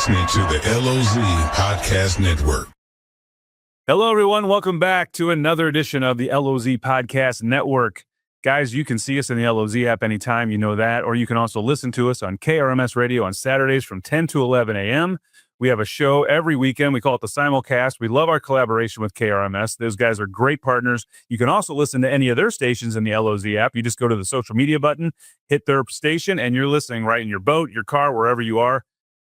listening to the LOZ Podcast Network. Hello, everyone. Welcome back to another edition of the LOZ Podcast Network. Guys, you can see us in the LOZ app anytime, you know that, or you can also listen to us on KRMS radio on Saturdays from 10 to 11 a.m. We have a show every weekend. We call it the Simulcast. We love our collaboration with KRMS. Those guys are great partners. You can also listen to any of their stations in the LOZ app. You just go to the social media button, hit their station, and you're listening right in your boat, your car, wherever you are.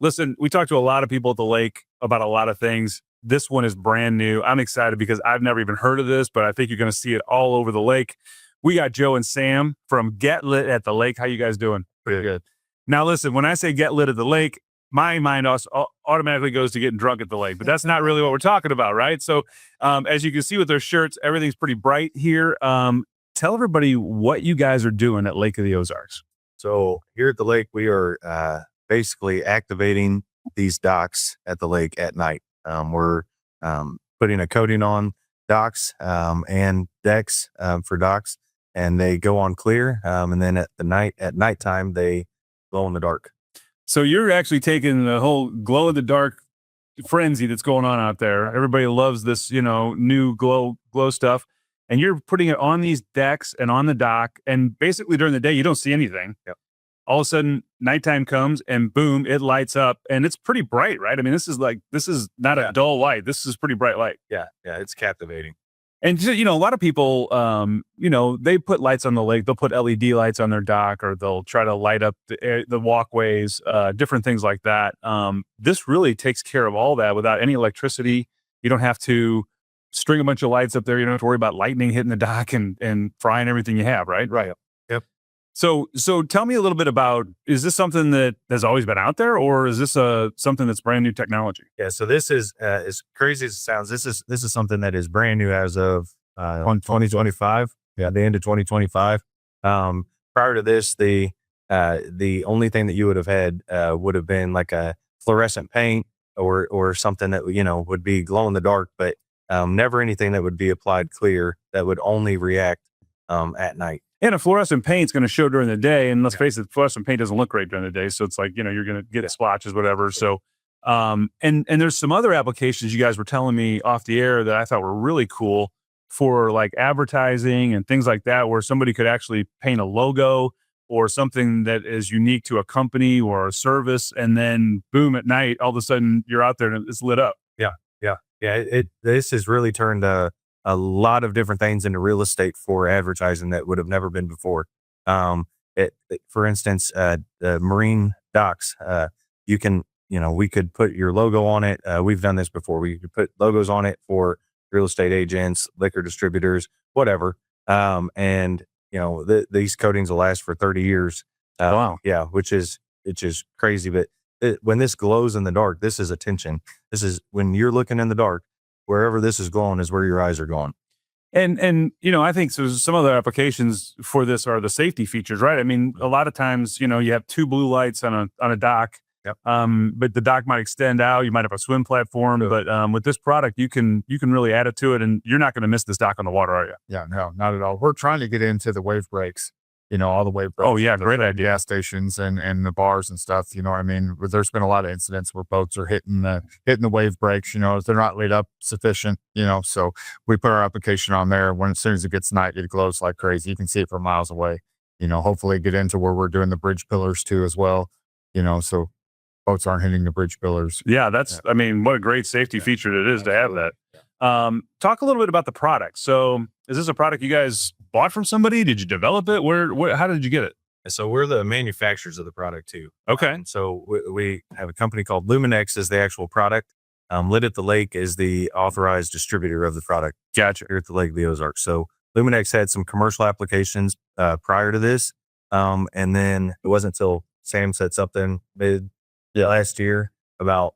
Listen, we talked to a lot of people at the lake about a lot of things. This one is brand new. I'm excited because I've never even heard of this, but I think you're going to see it all over the lake. We got Joe and Sam from Get Lit at the Lake. How you guys doing? Pretty good. Now, listen, when I say Get Lit at the Lake, my mind also automatically goes to getting drunk at the lake, but that's not really what we're talking about, right? So as you can see with their shirts, everything's pretty bright here. Tell everybody what you guys are doing at Lake of the Ozarks. So here at the lake, we are basically activating these docks at the lake at night. We're putting a coating on docks and decks for docks, and they go on clear. And then at nighttime, they glow in the dark. So you're actually taking the whole glow in the dark frenzy that's going on out there. Everybody loves this, new glow stuff. And you're putting it on these decks and on the dock. And basically during the day, you don't see anything. Yep. All of a sudden, nighttime comes and boom, it lights up. And it's pretty bright, right? I mean, this is not a dull light. This is pretty bright light. Yeah, it's captivating. And, a lot of people, they put lights on the lake. They'll put LED lights on their dock, or they'll try to light up the walkways, different things like that. This really takes care of all that without any electricity. You don't have to string a bunch of lights up there. You don't have to worry about lightning hitting the dock and frying everything you have, right? Right. Yep. So tell me a little bit about, is this something that has always been out there, or is this something that's brand new technology? Yeah. So this is, as crazy as it sounds, this is something that is brand new as of 2025. Yeah, the end of 2025. Prior to this, the only thing that you would have had would have been like a fluorescent paint or something that would be glow in the dark, but never anything that would be applied clear that would only react at night. And a fluorescent paint's going to show during the day, and let's face it, fluorescent paint doesn't look great during the day. So it's like, you're going to get splotches, whatever. So, and there's some other applications you guys were telling me off the air that I thought were really cool for like advertising and things like that, where somebody could actually paint a logo or something that is unique to a company or a service, and then boom, at night, all of a sudden you're out there and it's lit up. Yeah. This has really turned a lot of different things into real estate for advertising that would have never been before. For instance, the marine docks, we could put your logo on it. We've done this before. We could put logos on it for real estate agents, liquor distributors, whatever. These coatings will last for 30 years. Wow. Yeah, which is crazy. But when this glows in the dark, this is attention. This is when you're looking in the dark, wherever this is glowing is where your eyes are going. And I think so. Some other applications for this are the safety features, right? I mean, a lot of times, you have two blue lights on a dock. Yep. But the dock might extend out. You might have a swim platform, but with this product, you can really add it to it, and you're not going to miss this dock on the water, are you? Yeah, no, not at all. We're trying to get into the wave breaks. All the wave breaks. Oh yeah, great idea. Gas stations and the bars and stuff. I mean, there's been a lot of incidents where boats are hitting the wave breaks. They're not lit up sufficient. So we put our application on there. As soon as it gets night, it glows like crazy. You can see it from miles away. Hopefully get into where we're doing the bridge pillars too as well. So boats aren't hitting the bridge pillars. Yeah, I mean, what a great safety feature it is to have that. Talk a little bit about the product. So is this a product you guys bought from somebody? Did you develop it? How did you get it? So we're the manufacturers of the product too. Okay. So we have a company called Luminex as the actual product. Lit at the Lake is the authorized distributor of the product. Gotcha. Here at the Lake of the Ozarks. So Luminex had some commercial applications prior to this. And then it wasn't until Sam said something last year about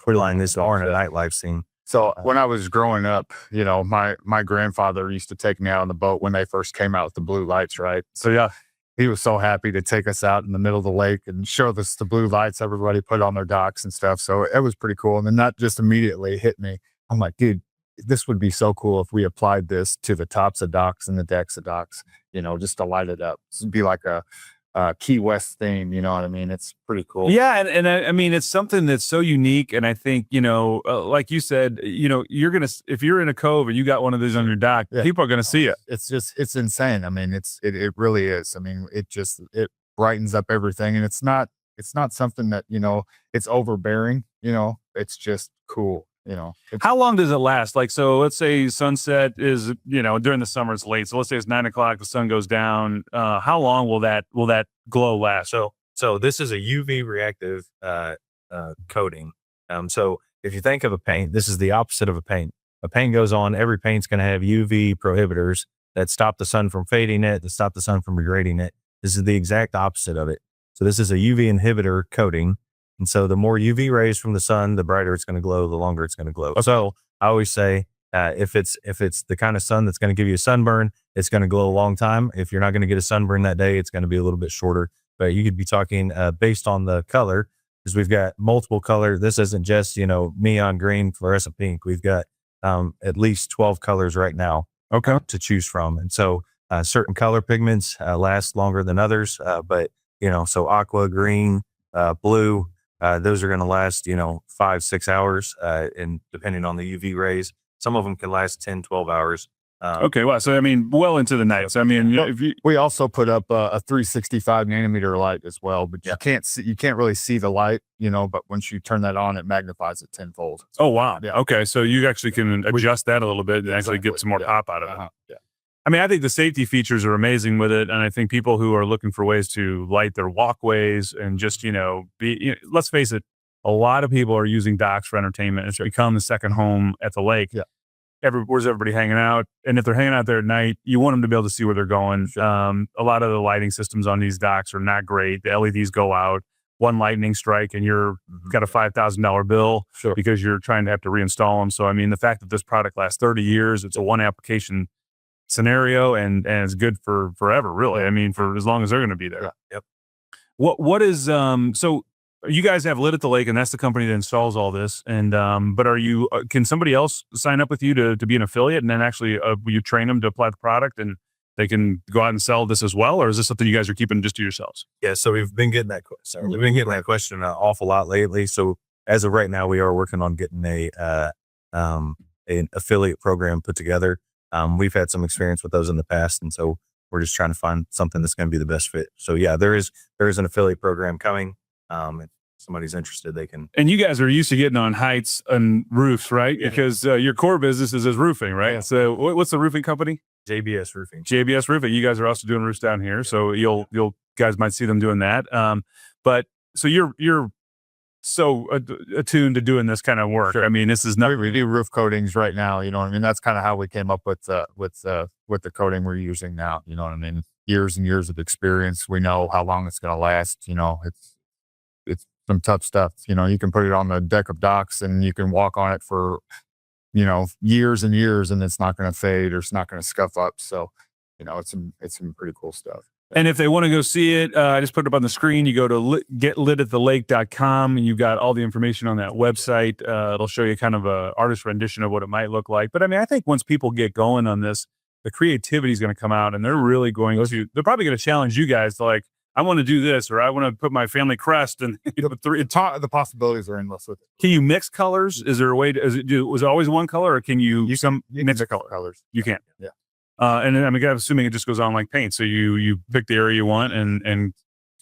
putting this on a nightlife scene. So when I was growing up, my grandfather used to take me out on the boat when they first came out with the blue lights, right? So yeah, he was so happy to take us out in the middle of the lake and show us the blue lights everybody put on their docks and stuff. So it was pretty cool. And then that just immediately hit me. I'm like, dude, this would be so cool if we applied this to the tops of docks and the decks of docks, just to light it up. This would be like a Key West theme. You know what I mean? It's pretty cool. Yeah, and I mean, it's something that's so unique, and I think like you said, you're gonna if you're in a cove and you got one of these on your dock, people are gonna see it. It's insane. I mean, it really is. I mean, it brightens up everything, and it's not something that it's overbearing. It's just cool. How long does it last? Like, so let's say sunset is, during the summer it's late. So let's say it's 9:00, the sun goes down. How long will that glow last? So this is a UV reactive coating. So if you think of a paint, this is the opposite of a paint. A paint goes on, every paint's going to have UV prohibitors that stop the sun from fading it, that stop the sun from degrading it. This is the exact opposite of it. So this is a UV inhibitor coating. And so the more UV rays from the sun, the brighter it's going to glow, the longer it's going to glow. So I always say, if it's the kind of sun that's going to give you a sunburn, it's going to glow a long time. If you're not going to get a sunburn that day, it's going to be a little bit shorter. But you could be talking based on the color, because we've got multiple color. This isn't just, neon green, fluorescent pink. We've got at least 12 colors right now to choose from. And so certain color pigments last longer than others. But, so aqua, green, blue, those are going to last, 5-6 hours, and depending on the UV rays, some of them can last 10, 12 hours. Okay. Well, so I mean, well into the night. So I mean, we also put up a 365 nanometer light as well, but you can't really see the light, but once you turn that on, it magnifies it tenfold. Oh, wow. Yeah. Okay. So you actually can adjust that a little bit and actually get some more pop out of it. Yeah. I mean, I think the safety features are amazing with it. And I think people who are looking for ways to light their walkways and just, let's face it, a lot of people are using docks for entertainment. It's become the second home at the lake. Yeah. Where's everybody hanging out? And if they're hanging out there at night, you want them to be able to see where they're going. Sure. A lot of the lighting systems on these docks are not great. The LEDs go out, one lightning strike, and you're got a $5,000 bill because you're trying to have to reinstall them. So, I mean, the fact that this product lasts 30 years, it's a one application scenario, and it's good for forever, really. I mean, for as long as they're going to be there. Yeah. Yep. What is so you guys have Lit at the Lake, and that's the company that installs all this. And but are you can somebody else sign up with you to be an affiliate, and then actually you train them to apply the product, and they can go out and sell this as well, or is this something you guys are keeping just to yourselves? Yeah. So we've been getting that. We've been getting that question an awful lot lately. So as of right now, we are working on getting an affiliate program put together. We've had some experience with those in the past, and so we're just trying to find something that's going to be the best fit. So yeah, there is an affiliate program coming. If somebody's interested, they can. And you guys are used to getting on heights and roofs, right? Yeah. Because your core business is roofing, right? Yeah. So what's the roofing company? JBS Roofing. JBS Roofing. You guys are also doing roofs down here, so you'll guys might see them doing that. But so you're so attuned to doing this kind of work. Sure. I mean, this is not. We do roof coatings right now. You know what I mean? That's kind of how we came up with the coating we're using now. You know what I mean? Years and years of experience. We know how long it's going to last. It's some tough stuff. You can put it on the deck of docks and you can walk on it for, years and years, and it's not going to fade or it's not going to scuff up. So, it's some pretty cool stuff. And if they want to go see it, I just put it up on the screen. You go to getlitathelake.com, and you've got all the information on that website. It'll show you kind of a artist rendition of what it might look like. But I mean, I think once people get going on this, the creativity is going to come out, and they're really going to, they're probably going to challenge you guys to like, I want to do this, or I want to put my family crest, and the possibilities are endless with it. Can you mix colors? Is there a way to, was it always one color, or can you mix colors? You can. Yeah. And I mean, I'm assuming it just goes on like paint. So you pick the area you want, and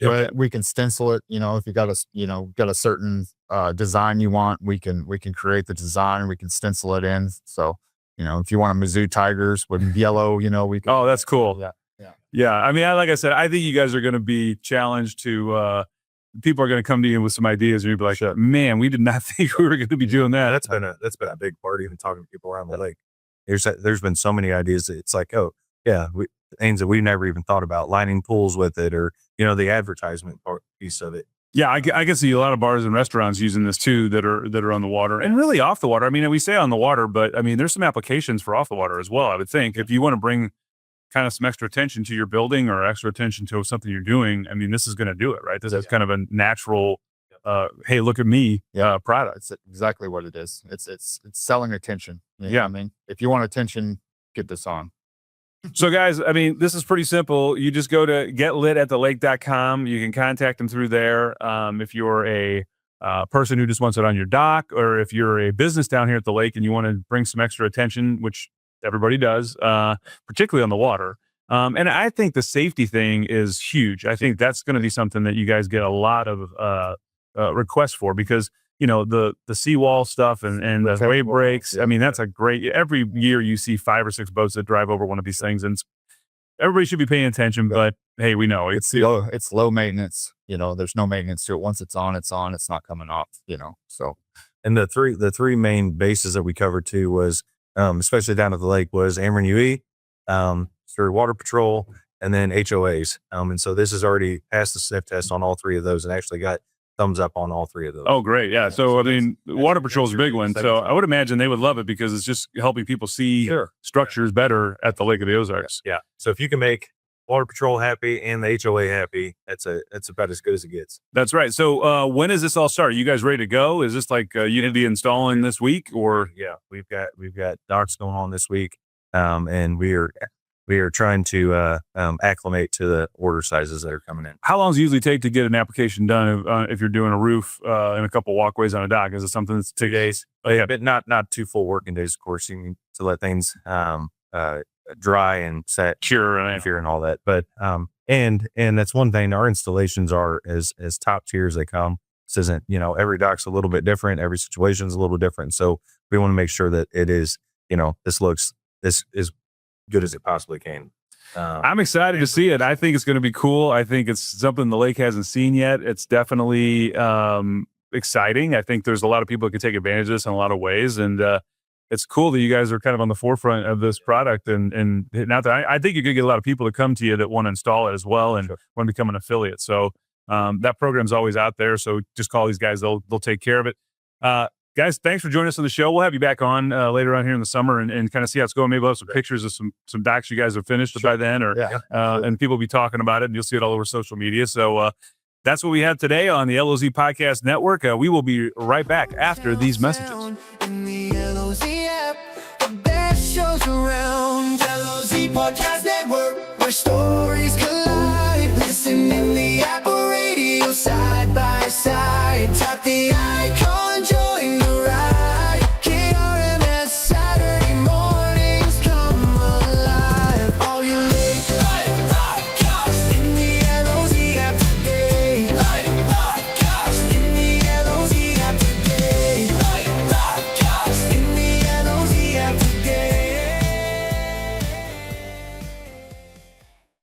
but we can stencil it. If you got a certain design you want, we can create the design. We can stencil it in. So if you want a Mizzou Tigers with yellow, we can. Oh, that's cool. Yeah. I mean, like I said, I think you guys are going to be challenged to. People are going to come to you with some ideas, and you'll be like, "Man, we did not think we were going to be doing that." That's been a big part. Even talking to people around the lake. There's been so many ideas. It's like, oh yeah, things that we never even thought about, lining pools with it, or the advertisement piece of it. Yeah, I can see a lot of bars and restaurants using this too that are on the water and really off the water. I mean, we say on the water, but I mean, there's some applications for off the water as well. I would think if you want to bring kind of some extra attention to your building or extra attention to something you're doing, I mean, this is going to do it, right? This is kind of a natural. Hey, look at me, product. It's exactly what it is. It's selling attention. Yeah. I mean, if you want attention, get this on. So guys, I mean, this is pretty simple. You just go to getlitatlake.com. You can contact them through there. If you're a person who just wants it on your dock, or if you're a business down here at the lake and you want to bring some extra attention, which everybody does, particularly on the water. And I think the safety thing is huge. I think that's going to be something that you guys get a lot of requests for, because the seawall stuff and the wave breaks. I mean, that's a great. Every year you see 5 or 6 boats that drive over one of these things, and everybody should be paying attention. But hey, we know It's low maintenance. There's no maintenance to it. Once it's on. It's not coming off. So. And the three main bases that we covered too was, especially down at the lake, was Ameren UE, through Water Patrol, and then HOAs. And so this has already passed the sniff test on all 3 of those, and actually got thumbs up on all 3 of those. Oh, great. Yeah. So, I mean, Water Patrol is a big one. So I would imagine they would love it, because it's just helping people see structures better at the Lake of the Ozarks. Yeah. So if you can make Water Patrol happy and the HOA happy, that's about as good as it gets. That's right. So when does this all start? Are you guys ready to go? Is this like you need to be installing this week, or? Yeah, we've got docks going on this week. And we are trying to acclimate to the order sizes that are coming in. How long does it usually take to get an application done if you're doing a roof and a couple walkways on a dock? Is it something that's 2 days? Oh, yeah, but not 2 full working days, of course. You need to let things dry and set, cure and all that. But and that's one thing. Our installations are as top tier as they come. This isn't, every dock's a little bit different. Every situation's a little different. So we want to make sure that it is, this is good as it possibly can. I'm excited to see it. I think it's going to be cool. I think it's something the lake hasn't seen yet. It's definitely exciting. I think there's a lot of people that can take advantage of this in a lot of ways. And it's cool that you guys are kind of on the forefront of this product. And not that I think you're going to get a lot of people to come to you that want to install it as well and want to become an affiliate. So that program's always out there. So just call these guys. They'll take care of it. Guys, thanks for joining us on the show. We'll have you back on later on here in the summer and kind of see how it's going. Maybe we'll have some pictures of some docks you guys have finished by then, and people will be talking about it, and you'll see it all over social media. So that's what we have today on the LOZ Podcast Network. We will be right back after these messages. In the LOZ app.